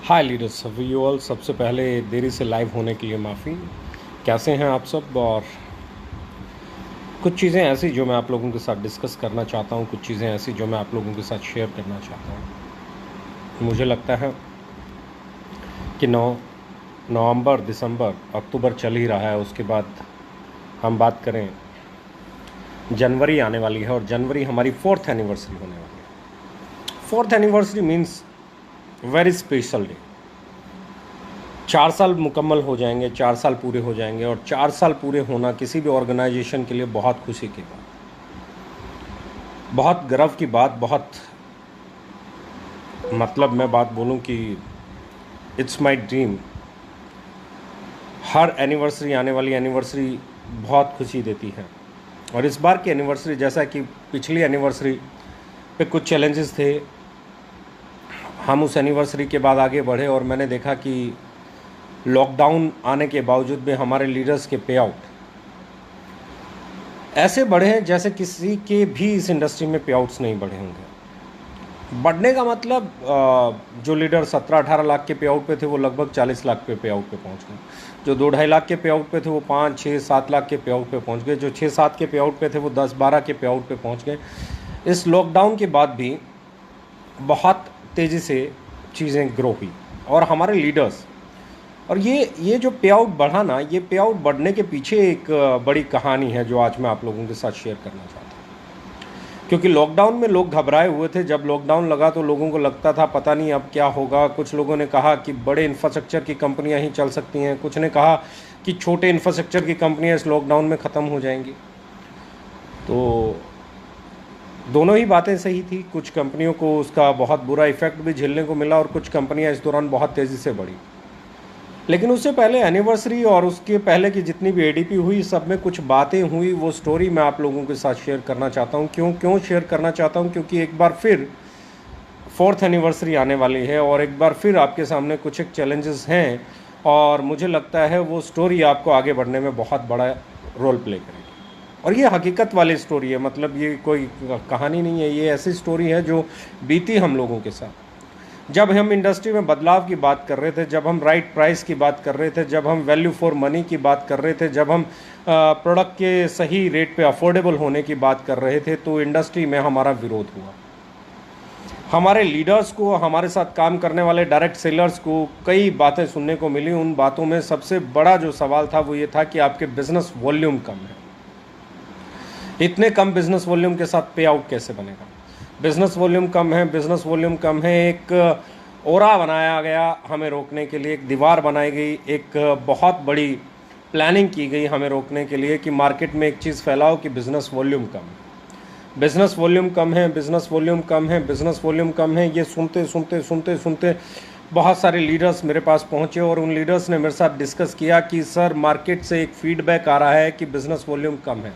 Hi leaders you all. सबसे पहले देरी से लाइव होने के लिए माफ़ी। कैसे हैं आप सब? और कुछ चीज़ें ऐसी जो मैं आप लोगों के साथ डिस्कस करना चाहता हूं, कुछ चीज़ें ऐसी जो मैं आप लोगों के साथ शेयर करना चाहता हूं। मुझे लगता है कि नवंबर, दिसंबर, अक्टूबर चल ही रहा है। उसके बाद हम बात करें, जनवरी आने वाली है और जनवरी हमारी 4th एनिवर्सरी होने वाली है। 4th anniversary means very special day. 4 साल मुकम्मल हो जाएंगे, 4 साल पूरे हो जाएंगे और 4 साल पूरे होना किसी भी ऑर्गेनाइजेशन के लिए बहुत खुशी की बात, बहुत गर्व की बात, बहुत मतलब मैं बात बोलूं कि it's my dream. Her anniversary, आने वाली एनिवर्सरी बहुत खुशी देती है। और इस बार की एनिवर्सरी, जैसा कि पिछली एनिवर्सरी पे कुछ चैलेंजेस थे, हम उस एनिवर्सरी के बाद आगे बढ़े और मैंने देखा कि लॉकडाउन आने के बावजूद भी हमारे लीडर्स के पे आउट ऐसे बढ़े हैं जैसे किसी के भी इस इंडस्ट्री में पे आउट्स नहीं बढ़े होंगे। बढ़ने का मतलब जो लीडर 17-18 लाख के पे आउट पे थे वो लगभग 40 लाख पे आउट पे पहुंच गए। जो 2-2.5 लाख के पे आउट पे थे वो 5-6-7 लाख के पे आउट पे पहुंच गए। जो 6-7 के पे आउट पे थे वो 10-12 के पे आउट पे पहुंच गए। इस लॉकडाउन के बाद भी बहुत तेज़ी से चीज़ें ग्रो हुई और हमारे लीडर्स, और ये जो पे आउट बढ़ा ना, ये पे आउट बढ़ने के पीछे एक बड़ी कहानी है जो आज मैं आप लोगों के साथ शेयर करना चाहता हूँ। क्योंकि लॉकडाउन में लोग घबराए हुए थे। जब लॉकडाउन लगा तो लोगों को लगता था पता नहीं अब क्या होगा। कुछ लोगों ने कहा कि बड़े इंफ्रास्ट्रक्चर की कंपनियां ही चल सकती हैं, कुछ ने कहा कि छोटे इंफ्रास्ट्रक्चर की कंपनियां इस लॉकडाउन में ख़त्म हो जाएंगी। तो दोनों ही बातें सही थी। कुछ कंपनियों को उसका बहुत बुरा इफेक्ट भी झेलने को मिला और कुछ कंपनियां इस दौरान बहुत तेज़ी से बढ़ी। लेकिन उससे पहले एनिवर्सरी और उसके पहले की जितनी भी एडीपी हुई, सब में कुछ बातें हुई। वो स्टोरी मैं आप लोगों के साथ शेयर करना चाहता हूँ। क्यों शेयर करना चाहता हूँ? क्योंकि एक बार फिर 4th एनिवर्सरी आने वाली है और एक बार फिर आपके सामने कुछ एक चैलेंजेस हैं और मुझे लगता है वो स्टोरी आपको आगे बढ़ने में बहुत बड़ा रोल प्ले करेगी। और ये हकीकत वाली स्टोरी है, मतलब ये कोई कहानी नहीं है। ये ऐसी स्टोरी है जो बीती हम लोगों के साथ। जब हम इंडस्ट्री में बदलाव की बात कर रहे थे, जब हम राइट प्राइस की बात कर रहे थे, जब हम वैल्यू फॉर मनी की बात कर रहे थे, जब हम प्रोडक्ट के सही रेट पे अफोर्डेबल होने की बात कर रहे थे, तो इंडस्ट्री में हमारा विरोध हुआ। हमारे लीडर्स को, हमारे साथ काम करने वाले डायरेक्ट सेलर्स को कई बातें सुनने को मिली। उन बातों में सबसे बड़ा जो सवाल था वो ये था कि आपके बिजनेस वॉल्यूम कम है। इतने कम बिजनेस वॉल्यूम के साथ पे आउट कैसे बनेगा? बिजनेस वॉल्यूम कम है, बिजनेस वॉल्यूम कम है। एक ओरा बनाया गया हमें रोकने के लिए, एक दीवार बनाई गई, एक बहुत बड़ी प्लानिंग की गई हमें रोकने के लिए कि मार्केट में एक चीज़ फैलाओ कि बिजनेस वॉल्यूम कम है, बिजनेस वॉल्यूम कम है, बिजनेस वॉल्यूम कम है, बिजनेस वॉल्यूम कम है। ये सुनते सुनते सुनते सुनते बहुत सारे लीडर्स मेरे पास पहुंचे और उन लीडर्स ने मेरे साथ डिस्कस किया कि सर, मार्केट से एक फीडबैक आ रहा है कि बिजनेस वॉल्यूम कम है।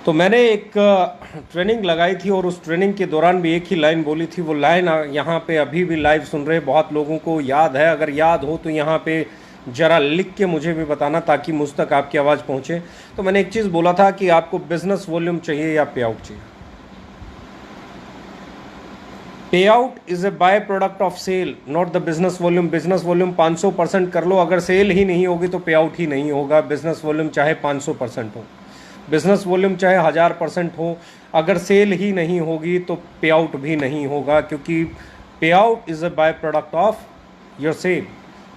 तो मैंने एक ट्रेनिंग लगाई थी और उस ट्रेनिंग के दौरान भी एक ही लाइन बोली थी। वो लाइन यहाँ पे अभी भी लाइव सुन रहे बहुत लोगों को याद है। अगर याद हो तो यहाँ पे ज़रा लिख के मुझे भी बताना ताकि मुझ तक आपकी आवाज़ पहुँचे। तो मैंने एक चीज़ बोला था कि आपको बिजनेस वॉल्यूम चाहिए या पे आउट चाहिए। Payout is a byproduct of sale, not the business volume. Business volume 500% कर लो, अगर सेल ही नहीं होगी तो पे आउट ही नहीं होगा। बिजनेस वॉल्यूम चाहे 500% हो, बिजनेस वॉल्यूम चाहे 1000% हो, अगर सेल ही नहीं होगी तो पे आउट भी नहीं होगा। क्योंकि payout is a byproduct of your sale.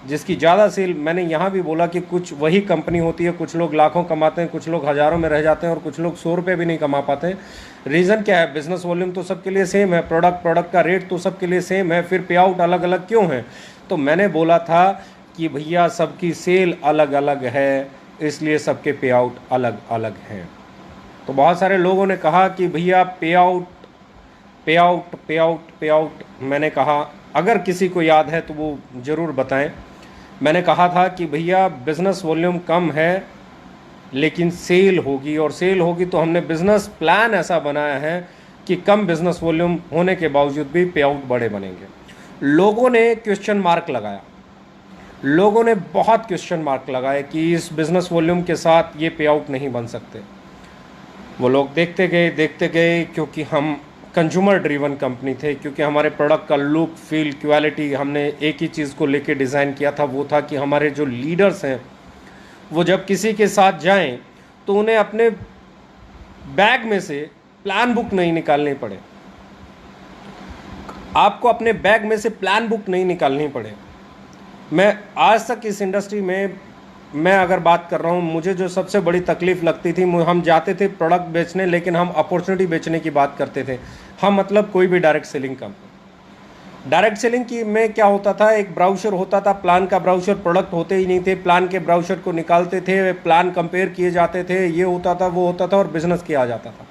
जिसकी ज़्यादा सेल, मैंने यहाँ भी बोला कि कुछ वही कंपनी होती है, कुछ लोग लाखों कमाते हैं, कुछ लोग हज़ारों में रह जाते हैं और कुछ लोग 100 रुपये भी नहीं कमा पाते। रीज़न क्या है? बिजनेस वॉल्यूम तो सबके लिए सेम है, प्रोडक्ट का रेट तो सबके लिए सेम है, फिर पे आउट अलग अलग क्यों है? तो मैंने बोला था कि भैया सबकी सेल अलग अलग है, इसलिए सबके पे आउट अलग अलग हैं। तो बहुत सारे लोगों ने कहा कि भैया पे आउट पे आउट पे आउट पे आउट। मैंने कहा, अगर किसी को याद है तो वो ज़रूर बताएं। मैंने कहा था कि भैया बिज़नेस वॉल्यूम कम है लेकिन सेल होगी, और सेल होगी तो हमने बिज़नेस प्लान ऐसा बनाया है कि कम बिज़नेस वॉल्यूम होने के बावजूद भी पे आउट बड़े बनेंगे। लोगों ने क्वेश्चन मार्क लगाया, लोगों ने बहुत क्वेश्चन मार्क लगाए कि इस बिज़नेस वॉल्यूम के साथ ये पे आउट नहीं बन सकते। वो लोग देखते गए, क्योंकि हम कंज्यूमर ड्रिवन कंपनी थे, क्योंकि हमारे प्रोडक्ट का लुक, फील, क्वालिटी हमने एक ही चीज़ को लेके डिज़ाइन किया था, वो था कि हमारे जो लीडर्स हैं वो जब किसी के साथ जाएं तो उन्हें अपने बैग में से प्लान बुक नहीं निकालनी पड़े, आपको अपने बैग में से प्लान बुक नहीं निकालनी पड़े। मैं आज तक इस इंडस्ट्री में मैं अगर बात कर रहा हूँ, मुझे जो सबसे बड़ी तकलीफ लगती थी, हम जाते थे प्रोडक्ट बेचने, लेकिन हम अपॉर्चुनिटी बेचने की बात करते थे। हम मतलब कोई भी direct selling company, direct selling की में क्या होता था, एक ब्राउचर होता था, प्लान का ब्राउचर, प्रोडक्ट होते ही नहीं थे, प्लान के ब्राउचर को निकालते थे, प्लान कंपेयर किए जाते थे, ये होता था वो होता था और बिजनेस किया जाता था।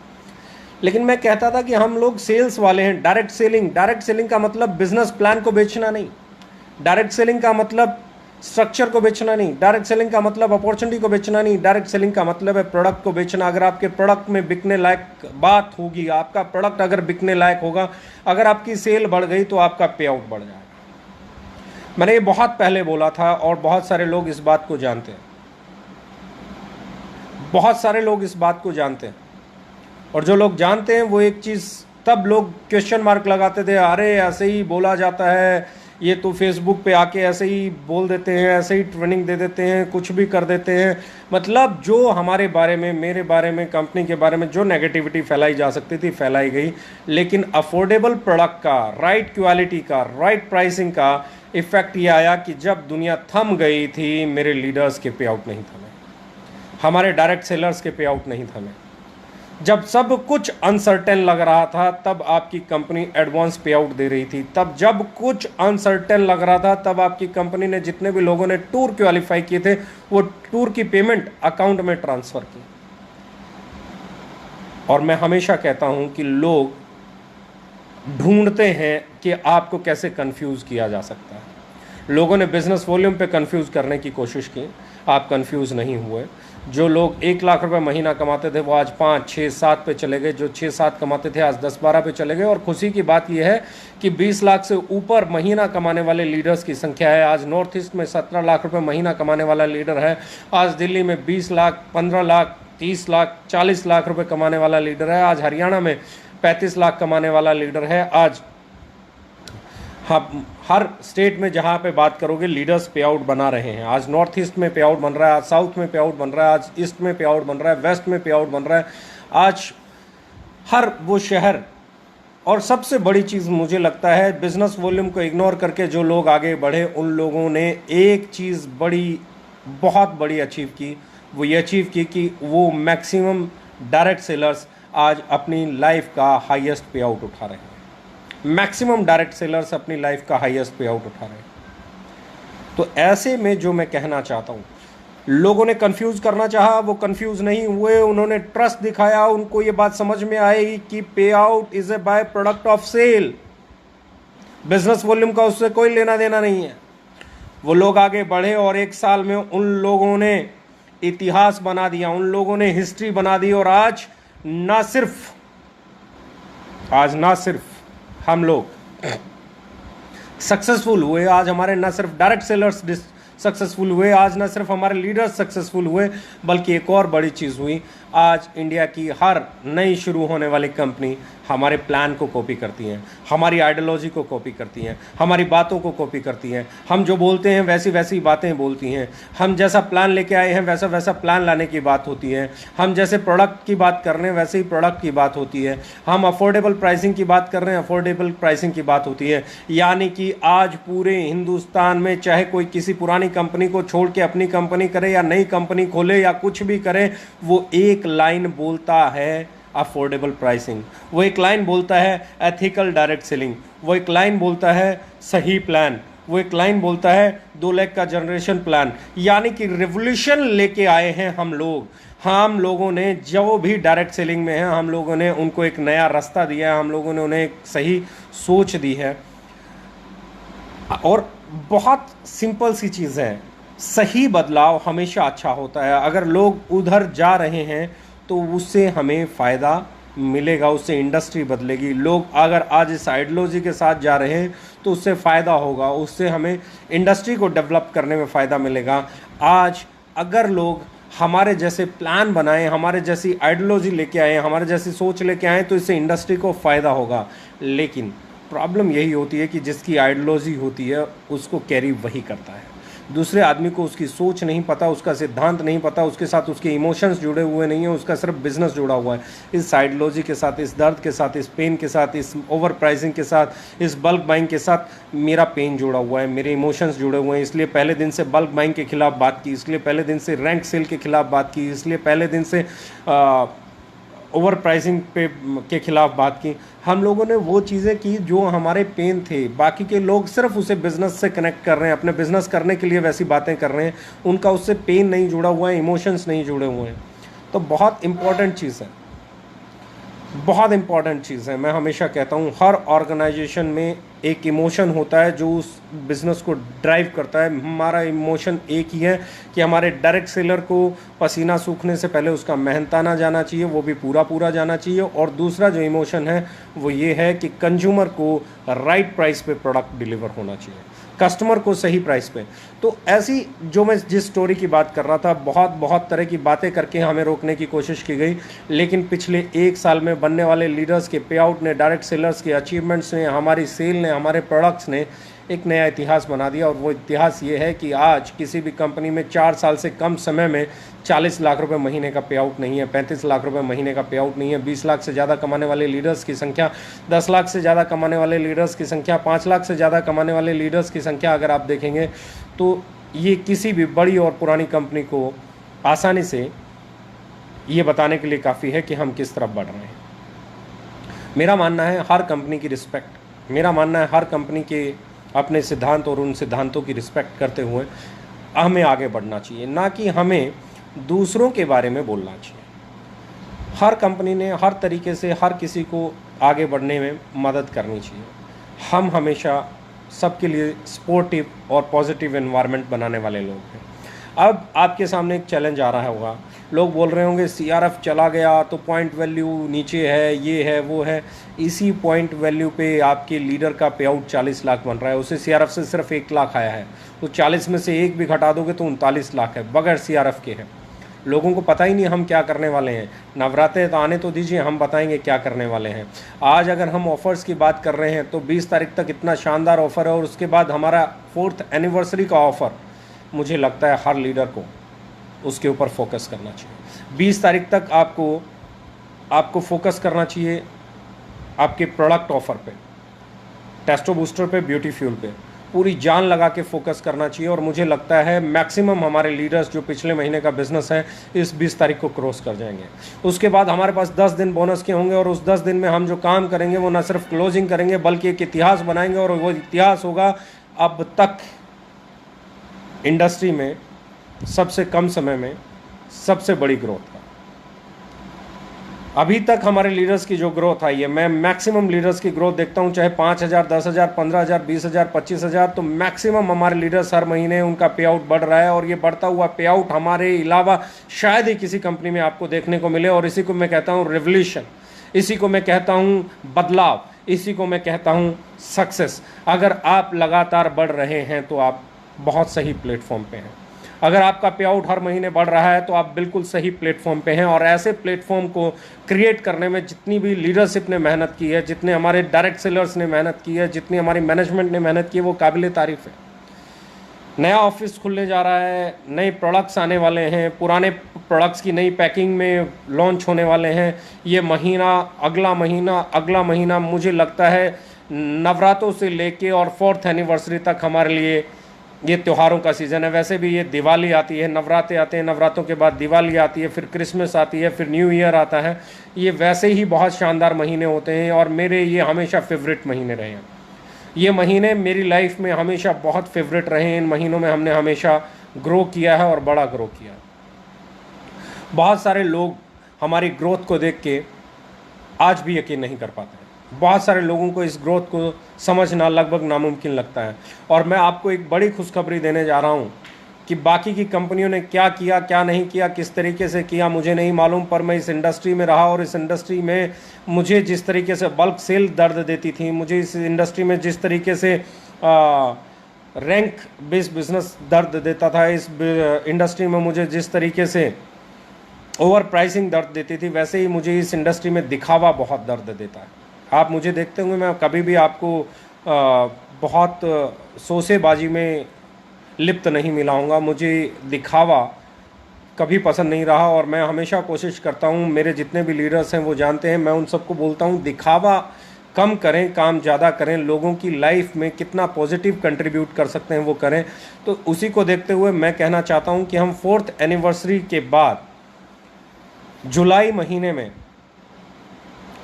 लेकिन मैं कहता था कि हम लोग सेल्स वाले हैं, डायरेक्ट सेलिंग का मतलब बिजनेस प्लान को बेचना नहीं, डायरेक्ट सेलिंग का मतलब स्ट्रक्चर को बेचना नहीं, डायरेक्ट सेलिंग का मतलब अपॉर्चुनिटी को बेचना नहीं, डायरेक्ट सेलिंग का मतलब है प्रोडक्ट को बेचना। अगर आपके प्रोडक्ट में बिकने लायक बात होगी, आपका प्रोडक्ट अगर बिकने लायक होगा, अगर आपकी सेल बढ़ गई तो आपका पे आउट बढ़ जाएगा। मैंने ये बहुत पहले बोला था और बहुत सारे लोग इस बात को जानते हैं, बहुत सारे लोग इस बात को जानते हैं। और जो लोग जानते हैं वो एक चीज़, तब लोग क्वेश्चन मार्क लगाते थे, अरे ऐसे ही बोला जाता है, ये तो फेसबुक पे आके ऐसे ही बोल देते हैं, ऐसे ही ट्रेनिंग दे देते हैं, कुछ भी कर देते हैं। मतलब जो हमारे बारे में, मेरे बारे में, कंपनी के बारे में जो नेगेटिविटी फैलाई जा सकती थी फैलाई गई। लेकिन अफोर्डेबल प्रोडक्ट का, राइट क्वालिटी का, राइट प्राइसिंग का इफेक्ट ये आया कि जब दुनिया थम गई थी, मेरे लीडर्स के पे आउट नहीं थमे, हमारे डायरेक्ट सेलर्स के पे आउट नहीं थमे। जब सब कुछ अनसर्टेन लग रहा था तब आपकी कंपनी एडवांस पे आउट दे रही थी, तब जब कुछ अनसर्टेन लग रहा था तब आपकी कंपनी ने, जितने भी लोगों ने टूर क्वालिफाई किए थे, वो टूर की पेमेंट अकाउंट में ट्रांसफर की। और मैं हमेशा कहता हूं कि लोग ढूंढते हैं कि आपको कैसे कंफ्यूज किया जा सकता है। लोगों ने बिजनेस वॉल्यूम पे कंफ्यूज करने की कोशिश की, आप कंफ्यूज नहीं हुए। जो लोग 1 लाख रुपए महीना कमाते थे वो आज 5, 6, 7 पे चले गए, जो 6, 7 कमाते थे आज 10, 12 पे चले गए। और खुशी की बात यह है कि 20 लाख से ऊपर महीना कमाने वाले लीडर्स की संख्या है। आज नॉर्थ ईस्ट में 17 लाख रुपए महीना कमाने वाला लीडर है, आज दिल्ली में 20 लाख, 15 लाख, 30 लाख, 40 लाख रुपए कमाने वाला लीडर है, आज हरियाणा में 35 लाख कमाने वाला लीडर है। आज हर स्टेट में जहाँ पे बात करोगे लीडर्स पे आउट बना रहे हैं। आज नॉर्थ ईस्ट में पे आउट बन रहा है, आज साउथ में पे आउट बन रहा है, आज ईस्ट में पे आउट बन रहा है, वेस्ट में पे आउट बन रहा है। आज हर वो शहर, और सबसे बड़ी चीज़ मुझे लगता है, बिजनेस वॉल्यूम को इग्नोर करके जो लोग आगे बढ़े उन लोगों ने एक चीज़ बहुत बड़ी अचीव की। वो ये अचीव की कि वो मैक्सिमम डायरेक्ट सेलर्स आज अपनी लाइफ का हाईएस्ट पे आउट उठा रहे हैं। मैक्सिमम डायरेक्ट सेलर्स अपनी लाइफ का हाईएस्ट पे आउट उठा रहे हैं। तो ऐसे में जो मैं कहना चाहता हूँ, लोगों ने कंफ्यूज करना चाहा, वो कंफ्यूज नहीं हुए, उन्होंने ट्रस्ट दिखाया, उनको ये बात समझ में आई कि payout is a byproduct of sale, business volume का उससे कोई लेना देना नहीं है। वो लोग आगे बढ़े और 1 साल में उन लोगों ने इतिहास बना दिया, उन लोगों ने हिस्ट्री बना दी। और आज ना सिर्फ हम लोग सक्सेसफुल हुए, आज हमारे ना सिर्फ डायरेक्ट सेलर्स सक्सेसफुल हुए, आज ना सिर्फ हमारे लीडर्स सक्सेसफुल हुए, बल्कि एक और बड़ी चीज़ हुई, आज इंडिया की हर नई शुरू होने वाली कंपनी हमारे प्लान को कॉपी करती हैं, हमारी आइडियोलॉजी को कॉपी करती हैं, हमारी बातों को कॉपी करती हैं। हम जो बोलते हैं वैसी वैसी बातें बोलती हैं, हम जैसा प्लान लेके आए हैं वैसा वैसा प्लान लाने की बात होती है, हम जैसे प्रोडक्ट की बात कर रहे हैं वैसे ही प्रोडक्ट की बात होती है, हम अफोर्डेबल प्राइसिंग की बात कर रहे हैं अफोर्डेबल प्राइसिंग की बात होती है। यानी कि आज पूरे हिंदुस्तान में चाहे कोई किसी पुरानी कंपनी को छोड़ के अपनी कंपनी करे या नई कंपनी खोले या कुछ भी करे, वो एक लाइन बोलता है अफोर्डेबल प्राइसिंग, वो एक लाइन बोलता है एथिकल डायरेक्ट सेलिंग, वो एक लाइन बोलता है सही प्लान, वो एक लाइन बोलता है 2 लाख का जनरेशन प्लान। यानी कि रिवोल्यूशन लेके आए हैं हम लोग। हम लोगों ने जो भी डायरेक्ट सेलिंग में है, हम लोगों ने उनको एक नया रास्ता दिया है, हम लोगों ने उन्हें एक सही सोच दी है। और बहुत सिंपल सी चीज़ है, सही बदलाव हमेशा अच्छा होता है। अगर लोग उधर जा रहे हैं तो उससे हमें फ़ायदा मिलेगा, उससे इंडस्ट्री बदलेगी। लोग अगर आज इस आइडियोलॉजी के साथ जा रहे हैं तो उससे फ़ायदा होगा, उससे हमें इंडस्ट्री को डेवलप करने में फ़ायदा मिलेगा। आज अगर लोग हमारे जैसे प्लान बनाएं, हमारे जैसी आइडियोलॉजी लेके आए, हमारे जैसी सोच लेके आए, तो इससे इंडस्ट्री को फ़ायदा होगा। लेकिन प्रॉब्लम यही होती है कि जिसकी आइडियोलॉजी होती है उसको कैरी वही करता है, दूसरे आदमी को उसकी सोच नहीं पता, उसका सिद्धांत नहीं पता, उसके साथ उसके इमोशंस जुड़े हुए नहीं हैं, उसका सिर्फ बिजनेस जुड़ा हुआ है। इस आइडियोलॉजी के साथ, इस दर्द के साथ, इस पेन के साथ, इस ओवर प्राइसिंग के साथ, इस बल्क बाइंग के साथ मेरा पेन जुड़ा हुआ है, मेरे इमोशंस जुड़े हुए हैं। इसलिए पहले दिन से बल्क बाइंग के खिलाफ बात की, इसलिए पहले दिन से रैंक सेल के खिलाफ बात की, इसलिए पहले दिन से ओवर प्राइसिंग पे के खिलाफ बात की। हम लोगों ने वो चीज़ें की जो हमारे पेन थे। बाकी के लोग सिर्फ उसे बिज़नेस से कनेक्ट कर रहे हैं, अपने बिज़नेस करने के लिए वैसी बातें कर रहे हैं, उनका उससे पेन नहीं जुड़ा हुआ है, इमोशंस नहीं जुड़े हुए हैं। तो बहुत इम्पॉर्टेंट चीज़ है, बहुत इंपॉर्टेंट चीज़ है। मैं हमेशा कहता हूँ हर ऑर्गेनाइजेशन में एक इमोशन होता है जो उस बिज़नेस को ड्राइव करता है। हमारा इमोशन एक ही है कि हमारे डायरेक्ट सेलर को पसीना सूखने से पहले उसका मेहनताना जाना चाहिए, वो भी पूरा पूरा जाना चाहिए। और दूसरा जो इमोशन है वो ये है कि कंज्यूमर को राइट प्राइस पे प्रोडक्ट डिलीवर होना चाहिए, कस्टमर को सही प्राइस पे। तो ऐसी जो मैं जिस स्टोरी की बात कर रहा था, बहुत तरह की बातें करके हमें रोकने की कोशिश की गई, लेकिन पिछले 1 साल में बनने वाले लीडर्स के पे आउट ने, डायरेक्ट सेलर्स के अचीवमेंट्स ने, हमारी सेल ने, हमारे प्रोडक्ट्स ने एक नया इतिहास बना दिया। और वो इतिहास ये है कि आज किसी भी कंपनी में 4 साल से कम समय में 40 लाख रुपए महीने का पे आउट नहीं है, 35 लाख रुपए महीने का पे आउट नहीं है। 20 लाख से ज़्यादा कमाने वाले लीडर्स की संख्या, 10 लाख से ज़्यादा कमाने वाले लीडर्स की संख्या, 5 लाख से ज़्यादा कमाने वाले लीडर्स की संख्या अगर आप देखेंगे तो ये किसी भी बड़ी और पुरानी कंपनी को आसानी से ये बताने के लिए काफ़ी है कि हम किस तरफ बढ़ रहे हैं। मेरा मानना है हर कंपनी की रिस्पेक्ट, मेरा मानना है हर कंपनी के अपने सिद्धांत और उन सिद्धांतों की रिस्पेक्ट करते हुए हमें आगे बढ़ना चाहिए, ना कि हमें दूसरों के बारे में बोलना चाहिए। हर कंपनी ने हर तरीके से हर किसी को आगे बढ़ने में मदद करनी चाहिए। हम हमेशा सबके लिए सपोर्टिव और पॉजिटिव एनवायरनमेंट बनाने वाले लोग हैं। अब आपके सामने एक चैलेंज आ रहा होगा, लोग बोल रहे होंगे CRF चला गया तो पॉइंट वैल्यू नीचे है, ये है वो है। इसी पॉइंट वैल्यू पे आपके लीडर का पे आउट 40 लाख बन रहा है, उसे CRF से सिर्फ 1 लाख आया है, तो 40 में से 1 भी घटा दोगे तो 39 लाख है, बगैर CRF के है। लोगों को पता ही नहीं हम क्या करने वाले हैं। नवरात्रे तो आने तो दीजिए, हम बताएंगे क्या करने वाले हैं। आज अगर हम ऑफ़र्स की बात कर रहे हैं तो 20 तारीख तक इतना शानदार ऑफ़र है, और उसके बाद हमारा 4th एनिवर्सरी का ऑफ़र, मुझे लगता है हर लीडर को उसके ऊपर फोकस करना चाहिए। 20 तारीख तक आपको फोकस करना चाहिए आपके प्रोडक्ट ऑफ़र पे, टेस्टो बूस्टर पे, ब्यूटी फ्यूल पे पूरी जान लगा के फोकस करना चाहिए। और मुझे लगता है मैक्सिमम हमारे लीडर्स जो पिछले महीने का बिजनेस है इस 20 तारीख को क्रॉस कर जाएंगे। उसके बाद हमारे पास 10 दिन बोनस के होंगे, और उस 10 दिन में हम जो काम करेंगे वो ना सिर्फ क्लोजिंग करेंगे बल्कि एक इतिहास बनाएंगे। और वो इतिहास होगा अब तक इंडस्ट्री में सबसे कम समय में सबसे बड़ी ग्रोथ का। अभी तक हमारे लीडर्स की जो ग्रोथ आई है, मैं मैक्सिमम लीडर्स की ग्रोथ देखता हूं, चाहे 5,000, 10,000, 15,000, 20,000, 25,000, तो मैक्सिमम हमारे लीडर्स हर महीने उनका पे आउट बढ़ रहा है। और ये बढ़ता हुआ पे आउट हमारे अलावा शायद ही किसी कंपनी में आपको देखने को मिले। और इसी को मैं कहता हूँ रिवोल्यूशन, इसी को मैं कहता हूँ बदलाव, इसी को मैं कहता हूँ सक्सेस। अगर आप लगातार बढ़ रहे हैं तो आप बहुत सही प्लेटफॉर्म पे हैं। अगर आपका पे आउट हर महीने बढ़ रहा है तो आप बिल्कुल सही प्लेटफॉर्म पे हैं। और ऐसे प्लेटफॉर्म को क्रिएट करने में जितनी भी लीडरशिप ने मेहनत की है, जितने हमारे डायरेक्ट सेलर्स ने मेहनत की है, जितनी हमारी मैनेजमेंट ने मेहनत की है, वो काबिल तारीफ़ है। नया ऑफिस खुलने जा रहा है, नए प्रोडक्ट्स आने वाले हैं, पुराने प्रोडक्ट्स की नई पैकिंग में लॉन्च होने वाले हैं। ये महीना, अगला महीना मुझे लगता है नवरात्रों से लेके और 4th एनिवर्सरी तक हमारे लिए ये त्योहारों का सीज़न है। वैसे भी ये दिवाली आती है, नवरात्रे आते हैं, नवरात्रों के बाद दिवाली आती है, फिर क्रिसमस आती है, फिर न्यू ईयर आता है। ये वैसे ही बहुत शानदार महीने होते हैं और मेरे ये हमेशा फेवरेट महीने रहे हैं। ये महीने मेरी लाइफ में हमेशा बहुत फेवरेट रहे हैं। इन महीनों में हमने हमेशा ग्रो किया है और बड़ा ग्रो किया है। बहुत सारे लोग हमारी ग्रोथ को देख के आज भी यकीन नहीं कर पाते हैं। बहुत सारे लोगों को इस ग्रोथ को समझना लगभग नामुमकिन लगता है। और मैं आपको एक बड़ी खुशखबरी देने जा रहा हूँ कि बाकी की कंपनियों ने क्या किया, क्या नहीं किया, किस तरीके से किया, मुझे नहीं मालूम। पर मैं इस इंडस्ट्री में रहा और इस इंडस्ट्री में मुझे जिस तरीके से बल्क सेल दर्द देती थी, मुझे इस इंडस्ट्री में जिस तरीके से रैंक बेस्ड बिजनेस दर्द देता था, इस इंडस्ट्री में मुझे जिस तरीके से ओवर प्राइसिंग दर्द देती थी, वैसे ही मुझे इस इंडस्ट्री में दिखावा बहुत दर्द देता है। आप मुझे देखते होंगे, मैं कभी भी आपको बहुत सोसेबाजी में लिप्त नहीं मिलाऊंगा। मुझे दिखावा कभी पसंद नहीं रहा और मैं हमेशा कोशिश करता हूं, मेरे जितने भी लीडर्स हैं वो जानते हैं, मैं उन सबको बोलता हूं दिखावा कम करें, काम ज़्यादा करें, लोगों की लाइफ में कितना पॉजिटिव कंट्रीब्यूट कर सकते हैं वो करें। तो उसी को देखते हुए मैं कहना चाहता हूं कि हम 4th एनिवर्सरी के बाद जुलाई महीने में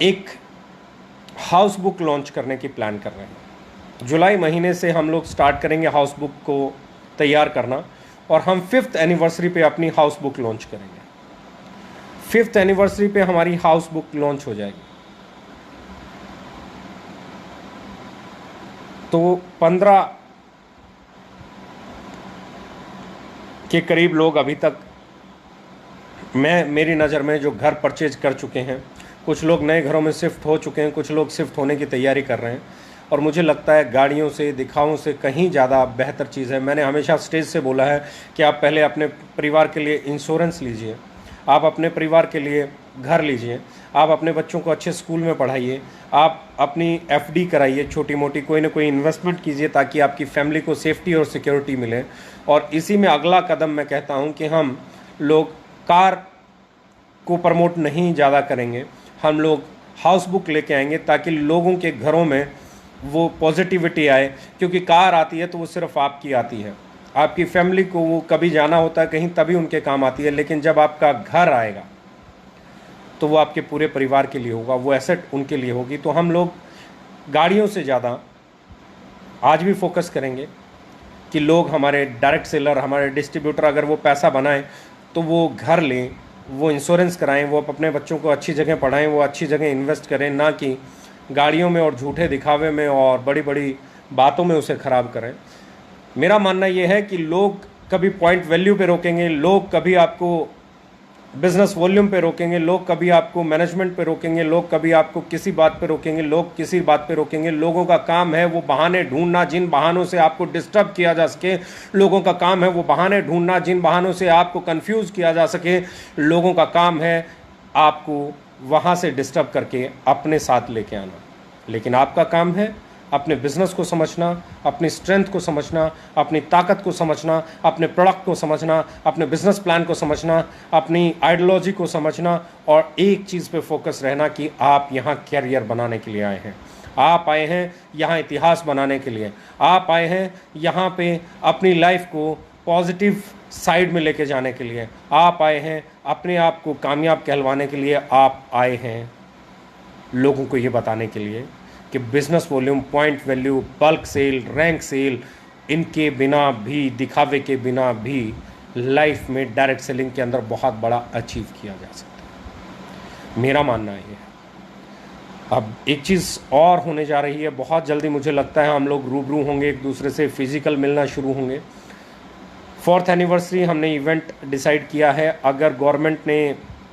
एक हाउस बुक लॉन्च करने की प्लान कर रहे हैं। जुलाई महीने से हम लोग स्टार्ट करेंगे हाउस बुक को तैयार करना और हम 5th एनिवर्सरी पे अपनी हाउस बुक लॉन्च करेंगे। 5th एनिवर्सरी पे हमारी हाउस बुक लॉन्च हो जाएगी। तो 15 के करीब लोग अभी तक मेरी नज़र में जो घर परचेज कर चुके हैं, कुछ लोग नए घरों में शिफ्ट हो चुके हैं, कुछ लोग शिफ्ट होने की तैयारी कर रहे हैं। और मुझे लगता है गाड़ियों से, दिखावों से कहीं ज़्यादा बेहतर चीज़ है। मैंने हमेशा स्टेज से बोला है कि आप पहले अपने परिवार के लिए इंश्योरेंस लीजिए, आप अपने परिवार के लिए घर लीजिए, आप अपने बच्चों को अच्छे स्कूल में पढ़ाइए, आप अपनी एफडी कराइए, छोटी मोटी कोई ना कोई इन्वेस्टमेंट कीजिए ताकि आपकी फैमिली को सेफ्टी और सिक्योरिटी मिले। और इसी में अगला कदम मैं कहता हूँ कि हम लोग कार को प्रमोट नहीं ज़्यादा करेंगे, हम लोग हाउस बुक लेके आएंगे ताकि लोगों के घरों में वो पॉजिटिविटी आए। क्योंकि कार आती है तो वो सिर्फ आपकी आती है, आपकी फैमिली को वो कभी जाना होता है कहीं तभी उनके काम आती है, लेकिन जब आपका घर आएगा तो वो आपके पूरे परिवार के लिए होगा, वो एसेट उनके लिए होगी। तो हम लोग गाड़ियों से ज़्यादा आज भी फोकस करेंगे कि लोग हमारे डायरेक्ट सेलर, हमारे डिस्ट्रीब्यूटर अगर वो पैसा बनाएं तो वो घर लें, वो इंश्योरेंस कराएं, वो अपने बच्चों को अच्छी जगह पढ़ाएं, वो अच्छी जगह इन्वेस्ट करें, ना कि गाड़ियों में और झूठे दिखावे में और बड़ी बड़ी बातों में उसे ख़राब करें। मेरा मानना ये है कि लोग कभी पॉइंट वैल्यू पे रोकेंगे, लोग कभी आपको बिजनेस वॉल्यूम पे रोकेंगे, लोग कभी आपको मैनेजमेंट पे रोकेंगे, लोग कभी आपको किसी बात पे रोकेंगे, लोग किसी बात पे रोकेंगे। लोगों का काम है वो बहाने ढूंढना जिन बहानों से आपको डिस्टर्ब किया जा सके, लोगों का काम है वो बहाने ढूंढना जिन बहानों से आपको कंफ्यूज किया जा सके। लोगों का काम है आपको वहाँ से डिस्टर्ब करके अपने साथ लेके आना, लेकिन आपका काम है अपने बिजनेस को समझना, अपनी स्ट्रेंथ को समझना, अपनी ताकत को समझना, अपने प्रोडक्ट को समझना, अपने बिजनेस प्लान को समझना, अपनी आइडियोलॉजी को समझना और एक चीज़ पे फोकस रहना कि आप यहाँ कैरियर बनाने के लिए आए हैं, आप आए हैं यहाँ इतिहास बनाने के लिए, आप आए हैं यहाँ पे अपनी लाइफ को पॉजिटिव साइड में लेके जाने के लिए, आप आए हैं अपने आप को कामयाब कहलवाने के लिए, आप आए हैं लोगों को ये बताने के लिए कि business volume, point value, bulk sale, rank sale, इनके बिना भी, दिखावे के बिना भी लाइफ में डायरेक्ट सेलिंग के अंदर बहुत बड़ा अचीव किया जा सकता है। मेरा मानना ये है। अब एक चीज़ और होने जा रही है, बहुत जल्दी मुझे लगता है हम लोग रूबरू होंगे, एक दूसरे से फिजिकल मिलना शुरू होंगे। 4th एनिवर्सरी हमने इवेंट डिसाइड किया है। अगर गवर्नमेंट ने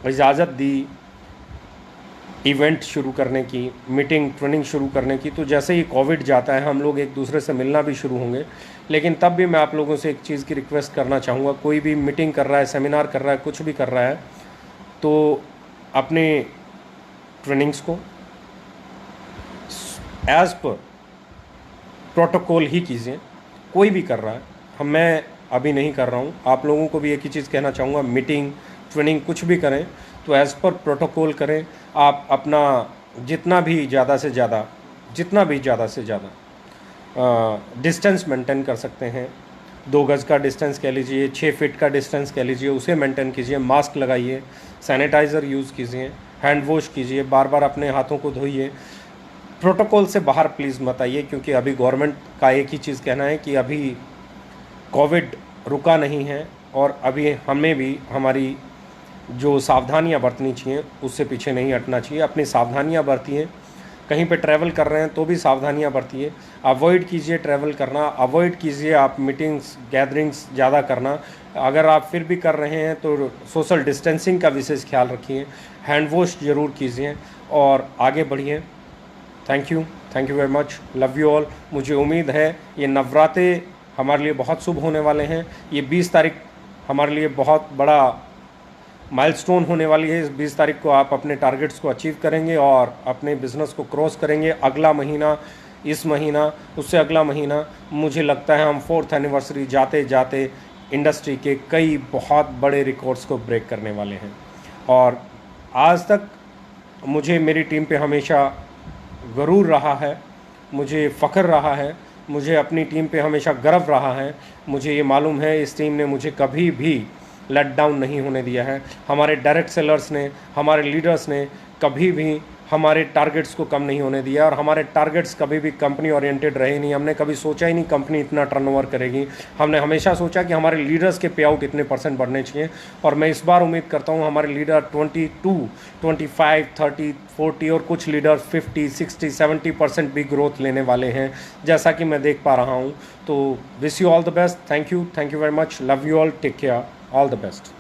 इजाज़त दी इवेंट शुरू करने की, मीटिंग, ट्रेनिंग शुरू करने की, तो जैसे ही कोविड जाता है हम लोग एक दूसरे से मिलना भी शुरू होंगे। लेकिन तब भी मैं आप लोगों से एक चीज़ की रिक्वेस्ट करना चाहूँगा, कोई भी मीटिंग कर रहा है, सेमिनार कर रहा है, कुछ भी कर रहा है, तो अपने ट्रेनिंग्स को एज पर प्रोटोकॉल ही कीजिए। कोई भी कर रहा है, मैं अभी नहीं कर रहा हूँ, आप लोगों को भी एक ही चीज़ कहना चाहूँगा, मीटिंग, ट्रेनिंग कुछ भी करें तो एज़ पर प्रोटोकॉल करें। आप अपना जितना भी ज़्यादा से ज़्यादा डिस्टेंस मेंटेन कर सकते हैं, 2 गज़ का डिस्टेंस कह लीजिए, 6 फीट का डिस्टेंस कह लीजिए, उसे मेंटेन कीजिए। मास्क लगाइए, सैनिटाइज़र यूज़ कीजिए, हैंड वॉश कीजिए, बार बार अपने हाथों को धोइए। प्रोटोकॉल से बाहर प्लीज़ मत आइए, क्योंकि अभी गवर्नमेंट का एक ही चीज़ कहना है कि अभी कोविड रुका नहीं है और अभी हमें भी हमारी जो सावधानियां बरतनी चाहिए उससे पीछे नहीं हटना चाहिए। अपनी सावधानियां बरतिए, कहीं पे ट्रैवल कर रहे हैं तो भी सावधानियां बरतिए, अवॉइड कीजिए ट्रैवल करना, अवॉइड कीजिए आप मीटिंग्स, गैदरिंग्स ज़्यादा करना। अगर आप फिर भी कर रहे हैं तो सोशल डिस्टेंसिंग का विशेष ख्याल रखिए, हैंड वॉश ज़रूर कीजिए और आगे बढ़िए। Thank you very much, love you all. मुझे उम्मीद है ये नवरात्रे हमारे लिए बहुत शुभ होने वाले हैं। ये 20 तारीख हमारे लिए बहुत बड़ा माइलस्टोन होने वाली है। इस 20 तारीख को आप अपने टारगेट्स को अचीव करेंगे और अपने बिज़नेस को क्रॉस करेंगे। अगला महीना, इस महीना, उससे अगला महीना, मुझे लगता है हम 4th एनिवर्सरी जाते जाते इंडस्ट्री के कई बहुत बड़े रिकॉर्ड्स को ब्रेक करने वाले हैं। और आज तक मुझे मेरी टीम पे हमेशा गरूर रहा है, मुझे फ़ख्र रहा है, मुझे अपनी टीम पे हमेशा गर्व रहा है। मुझे ये मालूम है इस टीम ने मुझे कभी भी लेट डाउन नहीं होने दिया है। हमारे डायरेक्ट सेलर्स ने, हमारे लीडर्स ने कभी भी हमारे टारगेट्स को कम नहीं होने दिया और हमारे टारगेट्स कभी भी कंपनी ओरिएंटेड रहे नहीं। हमने कभी सोचा ही नहीं कंपनी इतना टर्नओवर करेगी। हमने हमेशा सोचा कि हमारे लीडर्स के पे आउट इतने % बढ़ने चाहिए और मैं इस बार उम्मीद करता हूँ हमारे लीडर 22, 25, 30, 40 और कुछ लीडर 50, 60, 70% भी ग्रोथ लेने वाले हैं, जैसा कि मैं देख पा रहा हूँ। तो wish you all the best. Thank you very much. Love you all. Take care. All the best.